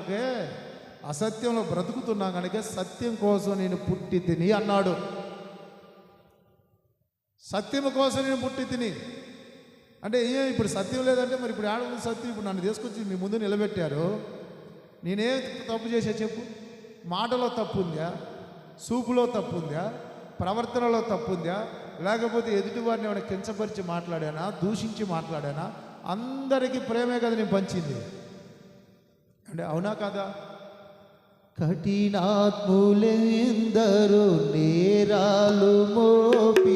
కనుకే అసత్యంలో బ్రతుకుతున్నా కనుక సత్యం కోసం నేను పుట్టి తిని అన్నాడు. సత్యం కోసం నేను పుట్టి తిని అంటే ఇప్పుడు సత్యం లేదంటే మరి ఇప్పుడు ఏడ సత్యం? ఇప్పుడు నన్ను తీసుకొచ్చి మీ ముందు నిలబెట్టారు, నేనే తప్పు చేసా చెప్పు? మాటలో తప్పు ఉందా, చూపులో తప్పు ఉందా, ప్రవర్తనలో తప్పు ఉందా, లేకపోతే ఎదుటివారిని ఏమైనా కించపరిచి మాట్లాడానా, దూషించి మాట్లాడానా? అందరికీ ప్రేమే కదా నేను పంచింది అంటే, అవునా కదా? కఠినాత్ములెందరూ నేరాలు మోపి